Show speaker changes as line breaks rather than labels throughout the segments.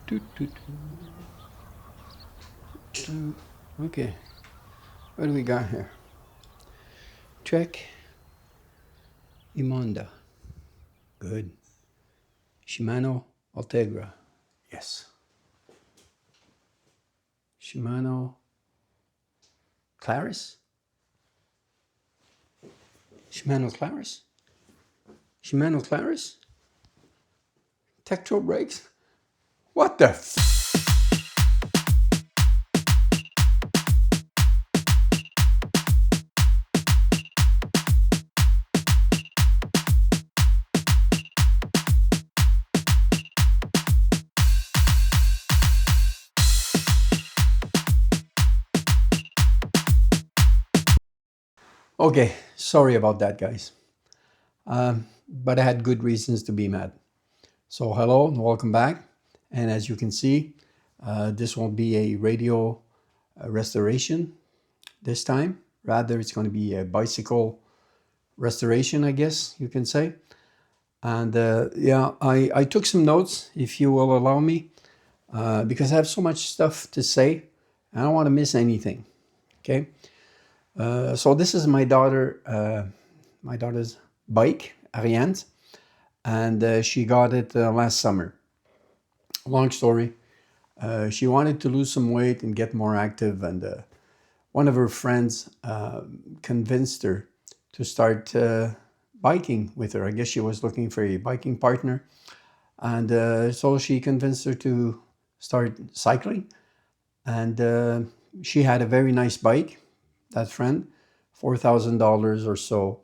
Toot, toot, toot. Okay, what do we got here? Trek Émonda. Good. Shimano Ultegra. Yes. Shimano Claris? Shimano Claris? Shimano Claris? Tektro brakes? What the Okay, sorry about that, guys. But I had good reasons to be mad. So hello and welcome back. And as you can see, this won't be a radio restoration this time. Rather, it's going to be a bicycle restoration, I guess you can say. And yeah, I took some notes, if you will allow me, because I have so much stuff to say. I don't want to miss anything. Okay. So this is my daughter's bike, Ariane, and she got it last summer. Long story. She wanted to lose some weight and get more active, and one of her friends convinced her to start biking with her. I guess she was looking for a biking partner, and so she convinced her to start cycling. And she had a very nice bike, that friend, $4,000 or so,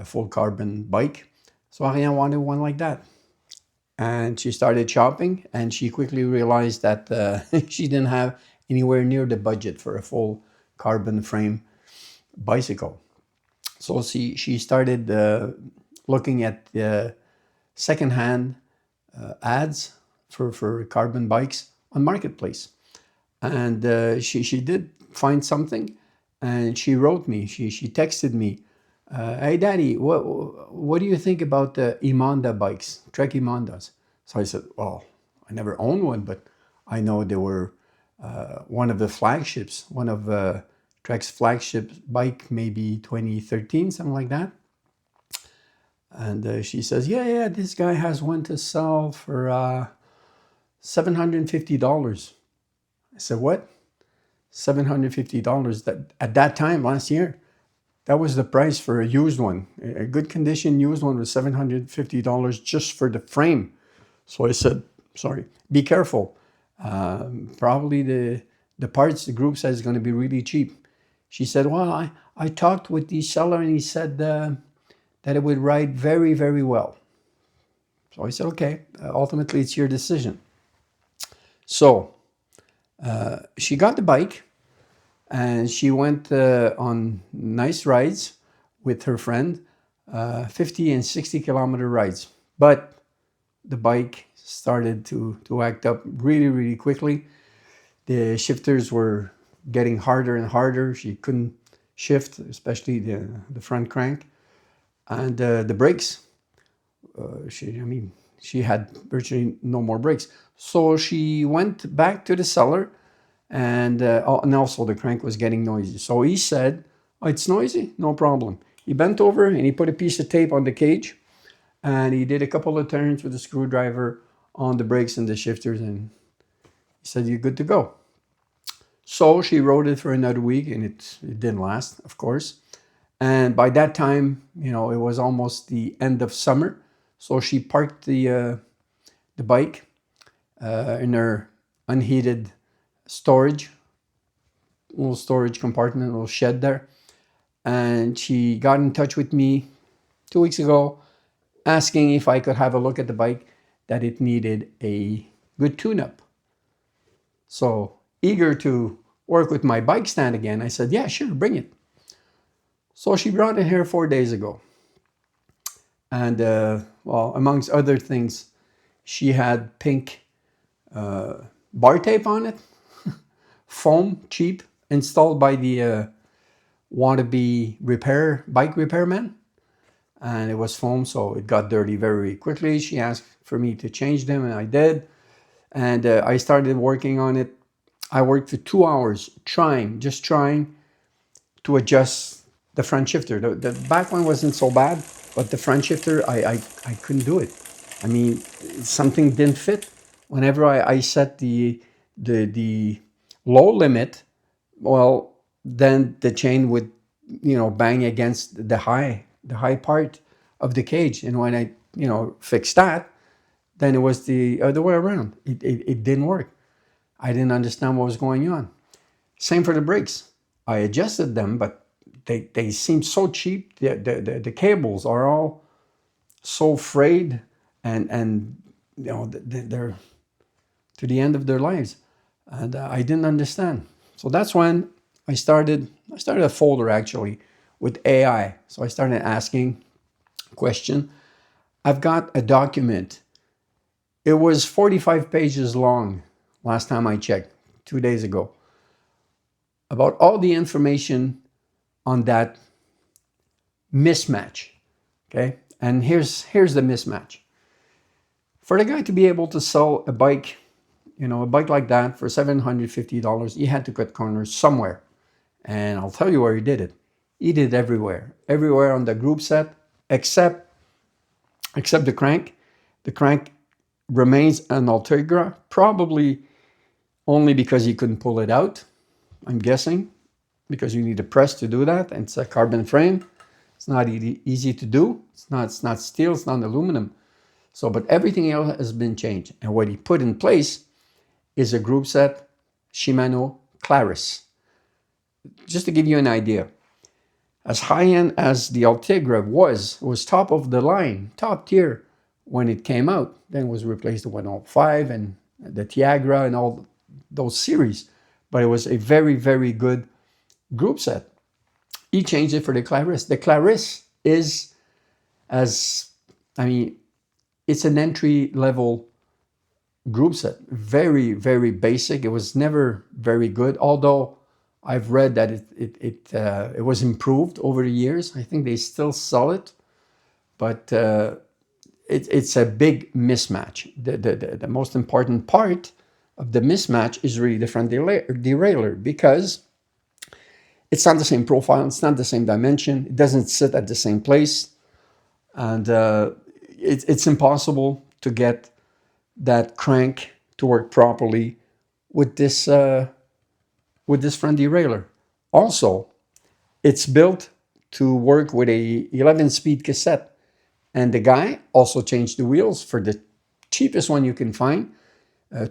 full carbon bike. So Ariane wanted one like that. And she started shopping, and she quickly realized that she didn't have anywhere near the budget for a full carbon frame bicycle. So she started looking at secondhand ads for carbon bikes on Marketplace. And she did find something, and she wrote me, she texted me, hey daddy, what do you think about the Émonda bikes, Trek Émondas? So I said, well, I never owned one, but I know they were one of the flagships, one of Trek's flagship bike, maybe 2013, something like that. And she says, yeah, this guy has one to sell for $750. I said, what? $750? That at that time last year, that was the price for a used one. A good condition used one was $750 just for the frame. So I said, sorry, be careful. Probably the parts, the group says, is going to be really cheap. She said, well, I talked with the seller, and he said that it would ride very, very well. So I said, okay, ultimately it's your decision. So she got the bike, and she went on nice rides with her friend, 50 and 60-kilometer rides. But the bike started to act up really, really quickly. The shifters were getting harder and harder. She couldn't shift, especially the front crank. And the brakes, she had virtually no more brakes. So she went back to the seller, and also the crank was getting noisy. So he said, oh, it's noisy? No problem. He bent over and he put a piece of tape on the cage, and he did a couple of turns with a screwdriver on the brakes and the shifters, and he said, you're good to go. So she rode it for another week, and it didn't last, of course. And by that time, it was almost the end of summer. So she parked the bike in her unheated little storage compartment, little shed there. And she got in touch with me 2 weeks ago, asking if I could have a look at the bike, that it needed a good tune-up. So eager to work with my bike stand again, I said, yeah, sure, bring it. So she brought it here 4 days ago. And well, amongst other things, she had pink bar tape on it, foam, cheap, installed by the wannabe bike repairman. And it was foam, so it got dirty very quickly. She asked for me to change them, and I did. And I started working on it. I worked for 2 hours just trying to adjust the front shifter. The back one wasn't so bad, but the front shifter, I couldn't do it. I mean, something didn't fit. Whenever I set the low limit, well, then the chain would, bang against the high part of the cage. And when I, fixed that, then it was the other way around. It didn't work. I didn't understand what was going on. Same for the brakes. I adjusted them, but they seem so cheap. The cables are all so frayed, and they're to the end of their lives, and I didn't understand. So that's when I started a folder actually with AI. So I started asking question. I've got a document. It was 45 pages long last time I checked, 2 days ago, about all the information on that mismatch. Okay, and here's the mismatch. For the guy to be able to sell a bike, a bike like that for $750, he had to cut corners somewhere. And I'll tell you where he did it. He did it everywhere on the group set, except the crank. The crank remains an Ultegra, probably only because he couldn't pull it out, I'm guessing, because you need a press to do that, and it's a carbon frame. It's not easy to do. It's not steel, it's not aluminum. So, but everything else has been changed. And what he put in place is a group set Shimano Claris. Just to give you an idea, as high-end as the Ultegra was top of the line, top tier when it came out. Then it was replaced with 105 and the Tiagra and all those series. But it was a very, very good group set. He changed it for the Claris. The Claris is it's an entry-level group set. Very, very basic. It was never very good, although I've read that it was improved over the years. I think they still sell it, but it's a big mismatch. The most important part of the mismatch is really the front derailleur, because it's not the same profile, it's not the same dimension, it doesn't sit at the same place, and it's impossible to get that crank to work properly with this front derailleur. Also, it's built to work with a 11-speed cassette, and the guy also changed the wheels for the cheapest one you can find,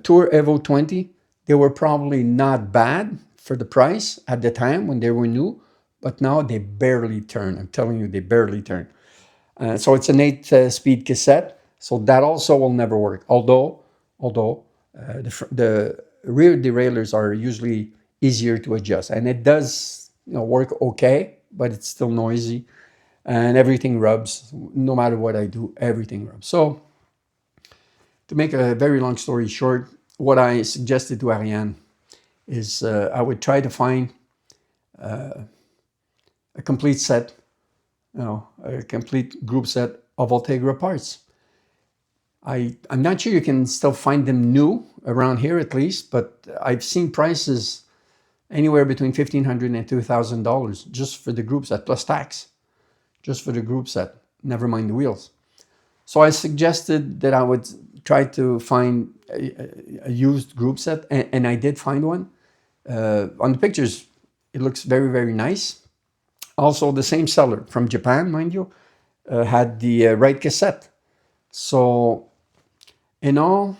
Tour Evo 20. They were probably not bad for the price at the time when they were new, but now they barely turn. I'm telling you, they barely turn. So it's an 8-speed cassette, so that also will never work. Although the rear derailleurs are usually easier to adjust, and it does work okay, but it's still noisy, and everything rubs. No matter what I do, everything rubs. So to make a very long story short, what I suggested to Ariane is I would try to find a complete set, a complete group set of Ultegra parts. I'm not sure you can still find them new around here, at least, but I've seen prices anywhere between $1,500 and $2,000 just for the group set, plus tax, just for the group set, never mind the wheels. So I suggested that I would try to find a used group set, and I did find one. On the pictures, it looks very, very nice. Also, the same seller from Japan, mind you, had the right cassette. So in all,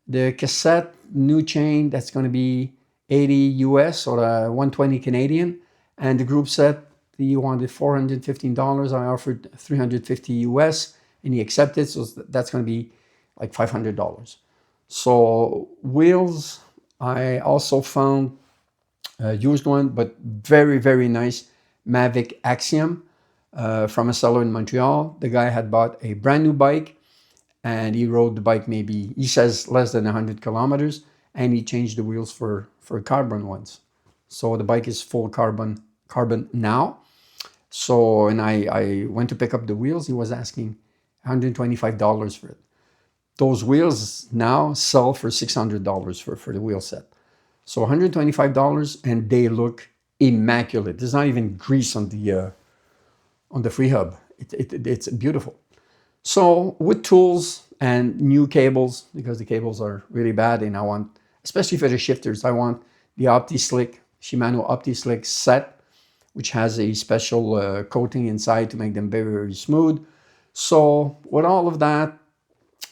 the cassette new chain, that's going to be 80 US or 120 Canadian, and the group set, he wanted $415. I offered 350 US, and he accepted, so that's going to be like $500. So wheels, I also found a used one, but very, very nice Mavic Axiom from a seller in Montreal. The guy had bought a brand new bike, and he rode the bike maybe, he says, less than 100 kilometers, and he changed the wheels for carbon ones. So the bike is full carbon now. So, and I went to pick up the wheels. He was asking $125 for it. those wheels now sell for $600 for the wheel set. So $125, and they look immaculate. There's not even grease on the free hub. It's beautiful. So with tools and new cables, because the cables are really bad, and I want, especially for the shifters, I want the OptiSlick, Shimano OptiSlick set, which has a special coating inside to make them very, very smooth. So with all of that,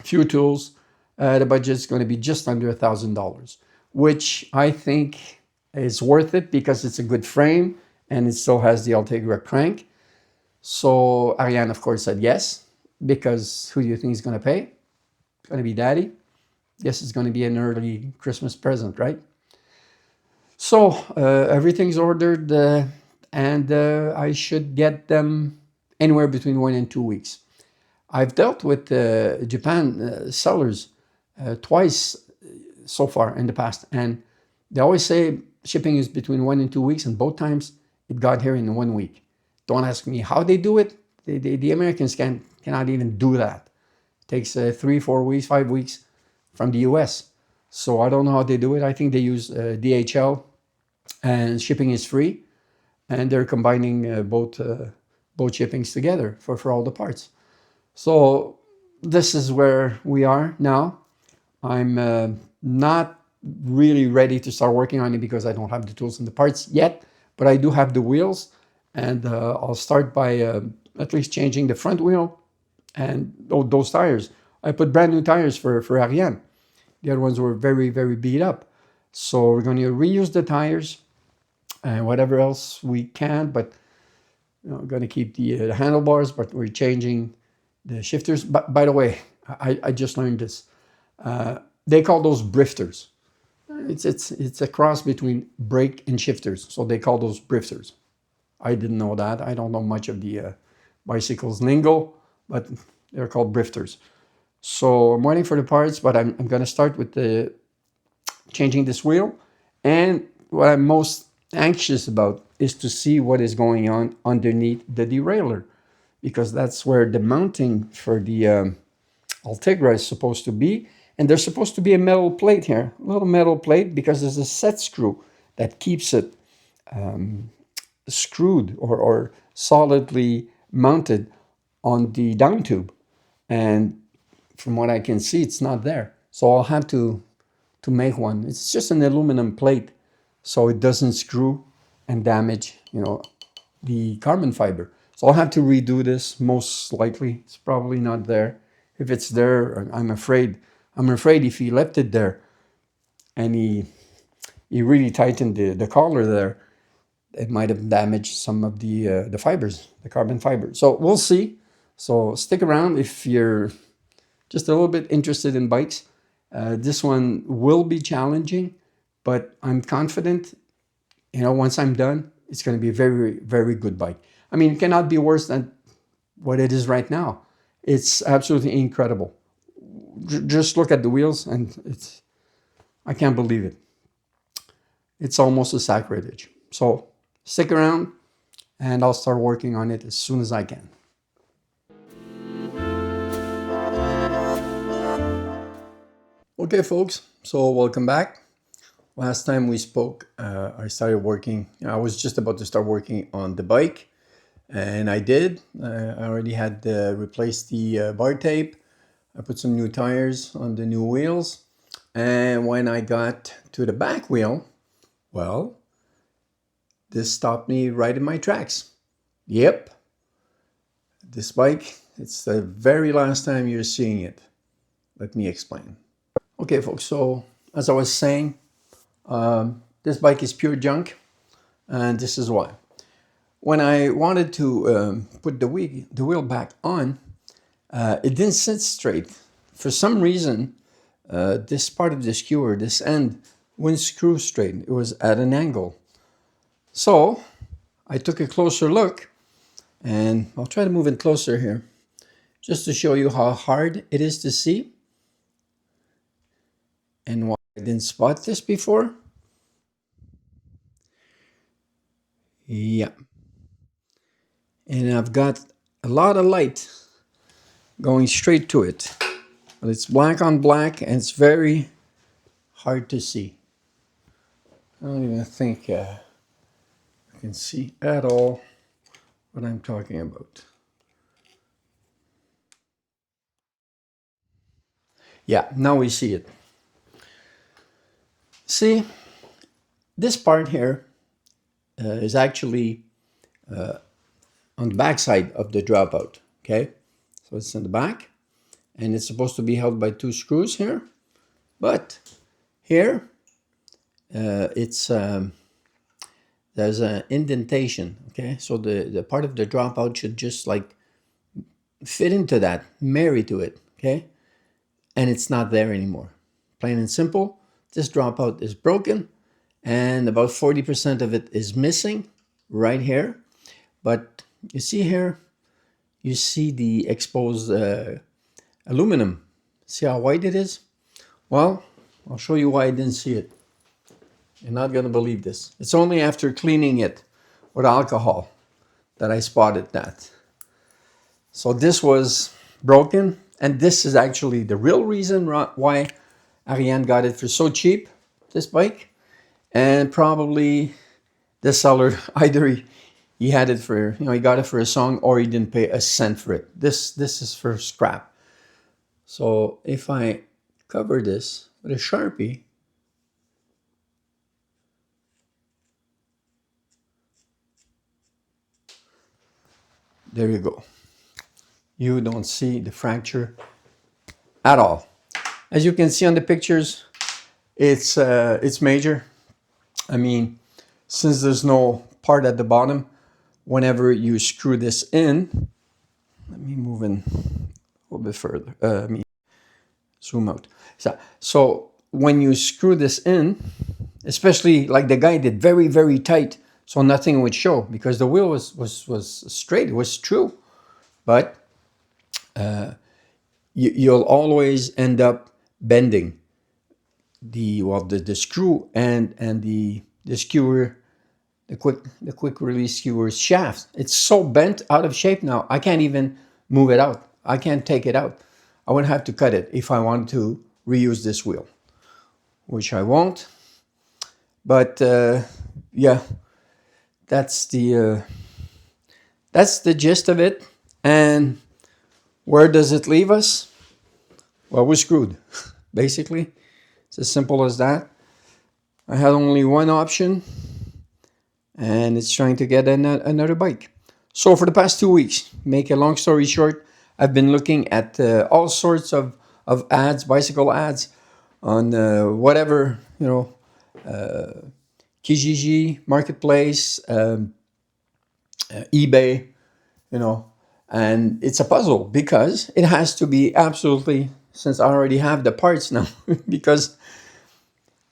few tools, the budget is going to be just under $1,000, which I think is worth it because it's a good frame and it still has the Ultegra crank. So Ariane, of course, said yes, because who do you think is going to pay? It's going to be Daddy. Yes, it's going to be an early Christmas present, right? So everything's ordered, and I should get them anywhere between 1 and 2 weeks. I've dealt with Japan sellers twice so far in the past, and they always say shipping is between 1 and 2 weeks, and both times it got here in 1 week. Don't ask me how they do it. The Americans cannot even do that. It takes 3, 4 weeks, 5 weeks from the US. So I don't know how they do it. I think they use DHL, and shipping is free, and they're combining both shippings together for all the parts. So this is where we are now. I'm not really ready to start working on it because I don't have the tools and the parts yet, but I do have the wheels, and I'll start by at least changing the front wheel and those tires. I put brand new tires for Ariane. The other ones were very, very beat up. So we're going to reuse the tires and whatever else we can, but we're going to keep the handlebars, but we're changing the shifters. But by the way, I just learned this. They call those brifters. It's a cross between brake and shifters, so they call those brifters. I didn't know that. I don't know much of the bicycles lingo, but they're called brifters. So I'm waiting for the parts, but I'm going to start with the changing this wheel. And what I'm most anxious about is to see what is going on underneath the derailleur, because that's where the mounting for the Ultegra is supposed to be. And there's supposed to be a metal plate here, a little metal plate, because there's a set screw that keeps it screwed or solidly mounted on the down tube. And from what I can see, it's not there. So I'll have to make one. It's just an aluminum plate, so it doesn't screw and damage, the carbon fiber. So I'll have to redo this. Most likely, it's probably not there. If it's there, I'm afraid if he left it there and he really tightened the collar there, it might have damaged some of the fibers, the carbon fiber. So we'll see. So stick around if you're just a little bit interested in bikes. This one will be challenging, but I'm confident, once I'm done, it's going to be a very, very good bike. I mean, it cannot be worse than what it is right now. It's absolutely incredible. Just look at the wheels, and I can't believe it. It's almost a sacrilege. So stick around, and I'll start working on it as soon as I can. Okay, folks, so welcome back. Last time we spoke, I started working. I was just about to start working on the bike, and I did. I already had replaced the bar tape. I put some new tires on the new wheels. And when I got to the back wheel, well, this stopped me right in my tracks. Yep, this bike, it's the very last time you're seeing it. Let me explain. Okay, folks, so as I was saying, this bike is pure junk, and this is why. When I wanted to put the wheel back on, it didn't sit straight. For some reason, this part of the skewer, this end, wouldn't screw straight. It was at an angle. So I took a closer look, and I'll try to move it closer here, just to show you how hard it is to see and why I didn't spot this before. Yeah. And I've got a lot of light going straight to it. But it's black on black and it's very hard to see. I don't even think I can see at all what I'm talking about. Yeah, now we see it. See, this part here is actually on the back side of the dropout, okay? So it's in the back, and it's supposed to be held by 2 screws here, but here there's an indentation, okay? So the part of the dropout should just like fit into that, marry to it, okay? And it's not there anymore. Plain and simple, this dropout is broken, and about 40% of it is missing right here. But you see here, you see the exposed aluminum. See how white it is? Well, I'll show you why I didn't see it. You're not going to believe this. It's only after cleaning it with alcohol that I spotted that. So this was broken, and this is actually the real reason why Ariane got it for so cheap, this bike. And probably the seller, either he had it for, he got it for a song, or he didn't pay a cent for it. This is for scrap. So if I cover this with a Sharpie, there you go. You don't see the fracture at all. As you can see on the pictures, it's major. I mean, since there's no part at the bottom, whenever you screw this in, let me move in a little bit further. Let me zoom out. So when you screw this in, especially like the guy did very, very tight, so nothing would show because the wheel was straight, it was true. But you'll always end up bending the screw and the skewer, the quick release skewer shaft. It's so bent out of shape now, I can't even move it out. I can't take it out. I would have to cut it if I want to reuse this wheel, which I won't. But yeah, that's the gist of it. And where does it leave us? Well, we're screwed, basically. It's as simple as that. I had only one option, and it's trying to get another bike. So for the past 2 weeks, make a long story short, I've been looking at all sorts of ads, bicycle ads, on whatever, Kijiji, Marketplace, eBay, and it's a puzzle because it has to be absolutely, since I already have the parts now, because,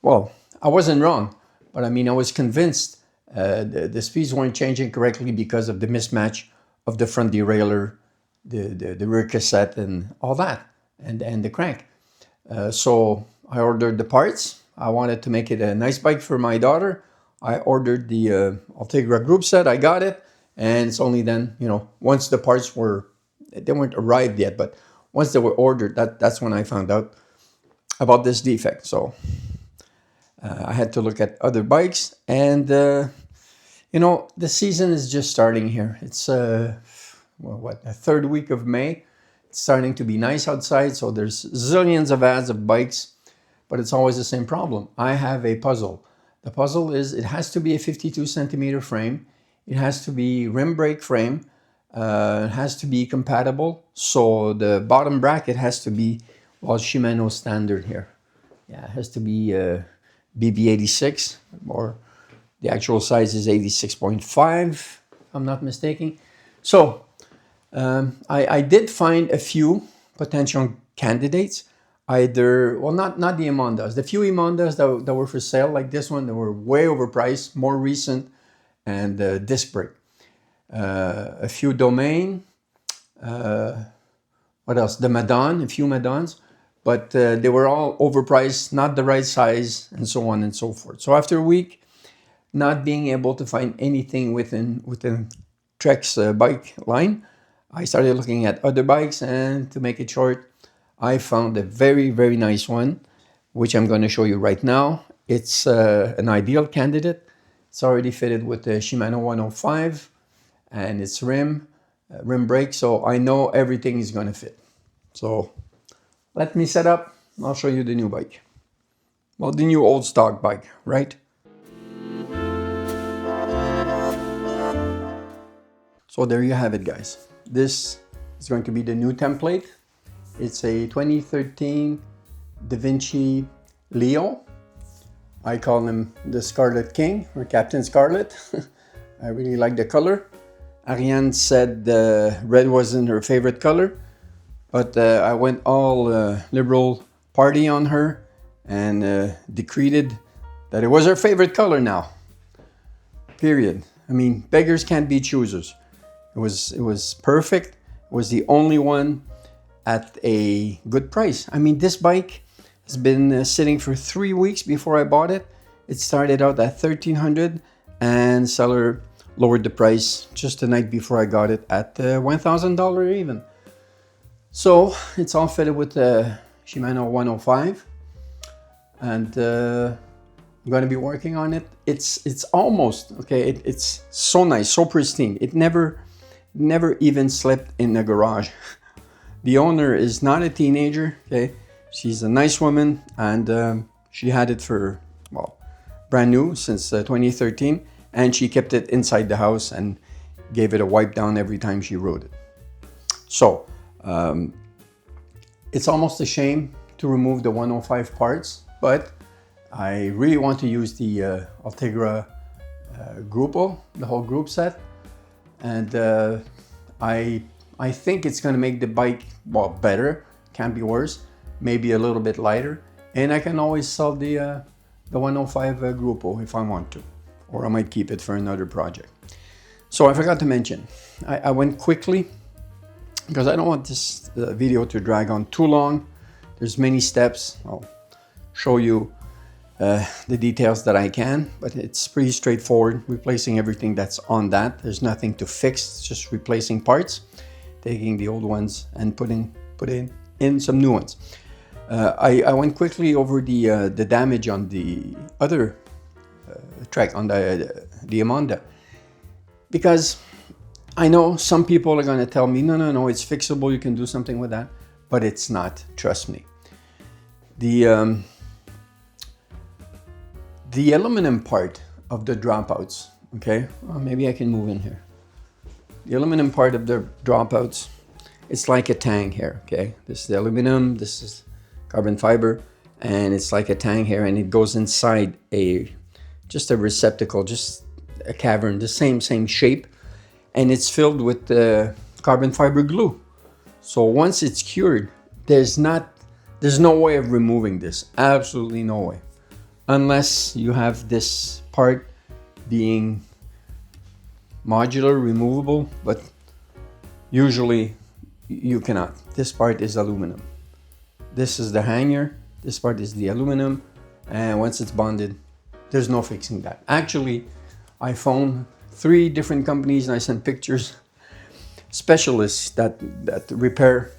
well, I wasn't wrong, but I mean, I was convinced the speeds weren't changing correctly because of the mismatch of the front derailleur, the rear cassette, and all that, and the crank. So I ordered the parts. I wanted to make it a nice bike for my daughter. I ordered the Ultegra group set. I got it, and it's only then, once the parts they weren't arrived yet, but once they were ordered, that's when I found out about this defect. So I had to look at other bikes, and the season is just starting here. It's the 3rd week of May. It's starting to be nice outside, so there's zillions of ads of bikes, but it's always the same problem. I have a puzzle. The puzzle is it has to be a 52 centimeter frame. It has to be rim brake frame. It has to be compatible. So the bottom bracket has to be, Shimano standard here. Yeah, it has to be BB86, or the actual size is 86.5, if I'm not mistaken. So I did find a few potential candidates. Either, not the Émondas. The few Émondas that were for sale, like this one, that were way overpriced, more recent, and disc brake. A few Domain. What else? The Madon, a few Madons. But they were all overpriced, not the right size, and so on and so forth. So after a week, not being able to find anything within Trek's bike line, I started looking at other bikes, and to make it short, I found a very, very nice one, which I'm going to show you right now. It's an ideal candidate. It's already fitted with the Shimano 105 and its rim brake, so I know everything is going to fit. So let me set up. I'll show you the new bike. Well, the new old stock bike, right? So there you have it, guys. This is going to be the new template. It's a 2013 Da Vinci Leo. I call him the Scarlet King, or Captain Scarlet. I really like the color. Ariane said red wasn't her favorite color, but I went all liberal party on her and decreed that it was her favorite color now. Period. I mean, beggars can't be choosers. It was perfect. It was the only one at a good price. I mean, this bike has been sitting for 3 weeks before I bought it. It started out at $1,300 and seller lowered the price just the night before I got it at $1,000 even. So it's all fitted with the Shimano 105 and I'm going to be working on it. It's almost, okay, it's so nice, so pristine. It never even slept in the garage. The owner is not a teenager, okay? She's a nice woman and she had it for, well, brand new since 2013, and she kept it inside the house and gave it a wipe down every time she rode it. So it's almost a shame to remove the 105 parts, but I really want to use the Ultegra Grupo, the whole group set, and I think it's going to make the bike, well, better, can't be worse, maybe a little bit lighter, and I can always sell the 105 Grupo if I want to, or I might keep it for another project. So I forgot to mention, I went quickly because I don't want this video to drag on too long. There's many steps. I'll show you the details that I can, but it's pretty straightforward, replacing everything that's on that. There's nothing to fix, it's just replacing parts, taking the old ones and putting in some new ones. I went quickly over the damage on the other Trek, on the Émonda, because I know some people are going to tell me, no, it's fixable, you can do something with that, but it's not, trust me. The aluminum part of the dropouts, okay, well, maybe I can move in here. The aluminum part of the dropouts, it's like a tang here, okay? This is the aluminum, this is carbon fiber, and it's like a tang here, and it goes inside just a receptacle, just a cavern, the same shape, and it's filled with carbon fiber glue. So once it's cured, there's no way of removing this, absolutely no way, unless you have this part being modular, removable, but usually you cannot. This part is aluminum. This is the hanger, this part is the aluminum, and once it's bonded, there's no fixing that. Actually, I phoned 3 different companies and I sent pictures, specialists that repair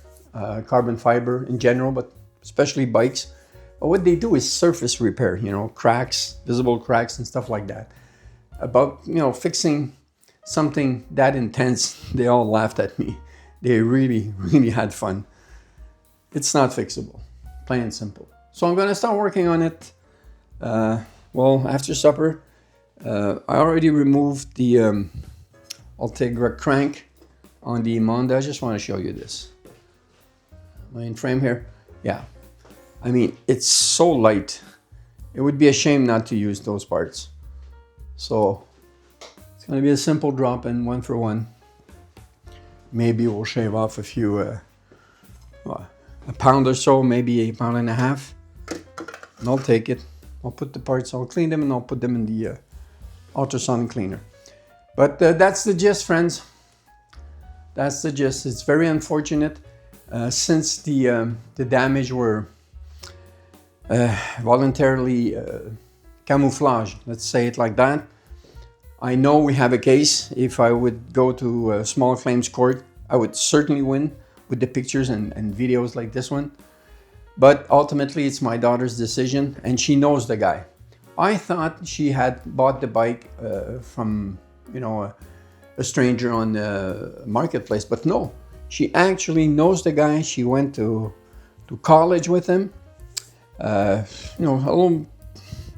carbon fiber in general, but especially bikes. But what they do is surface repair, you know, cracks, visible cracks and stuff like that. About, you know, fixing something that intense, they all laughed at me. They really had fun. It's not fixable, plain and simple. So I'm gonna start working on it, well, after supper. I already removed the Ultegra crank on the Émonda. I just want to show you this. Am I in frame here? Yeah. I mean, it's so light. It would be a shame not to use those parts. So it's going to be a simple drop in 1 for 1. Maybe we'll shave off a few, a pound or so, maybe 1.5 pounds. And I'll take it. I'll put the parts, I'll clean them and I'll put them in the ultrasonic cleaner. But that's the gist, friends. That's the gist. It's very unfortunate since the damage were voluntarily camouflaged, let's say it like that. I know we have a case. If I would go to a small claims court, I would certainly win with the pictures and videos like this one. But ultimately, it's my daughter's decision, and she knows the guy. I thought she had bought the bike from, a stranger on the marketplace, but no, she actually knows the guy. She went to college with him. A little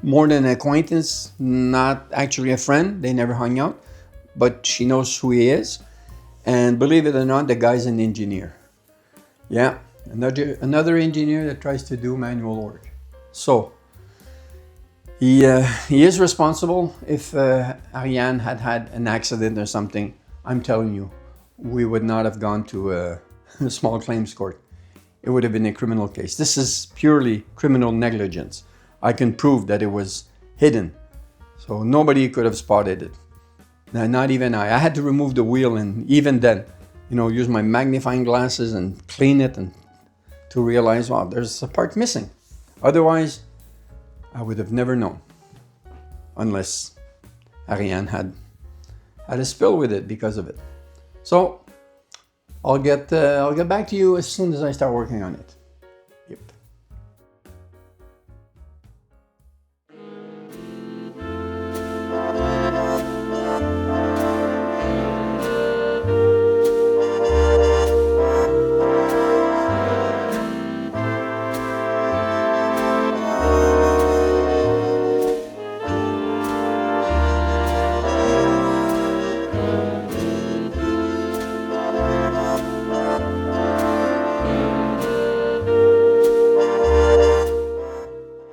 more than an acquaintance, not actually a friend. They never hung out, but she knows who he is. And believe it or not, the guy's an engineer. Yeah, another engineer that tries to do manual work. So he is responsible. If Ariane had an accident or something, I'm telling you, we would not have gone to a small claims court. It would have been a criminal case. This is purely criminal negligence. I can prove that it was hidden, so nobody could have spotted it. Not even I. I had to remove the wheel, and even then, use my magnifying glasses and clean it, and to realize, wow, there's a part missing. Otherwise, I would have never known, unless Ariane had a spill with it because of it. So I'll get back to you as soon as I start working on it.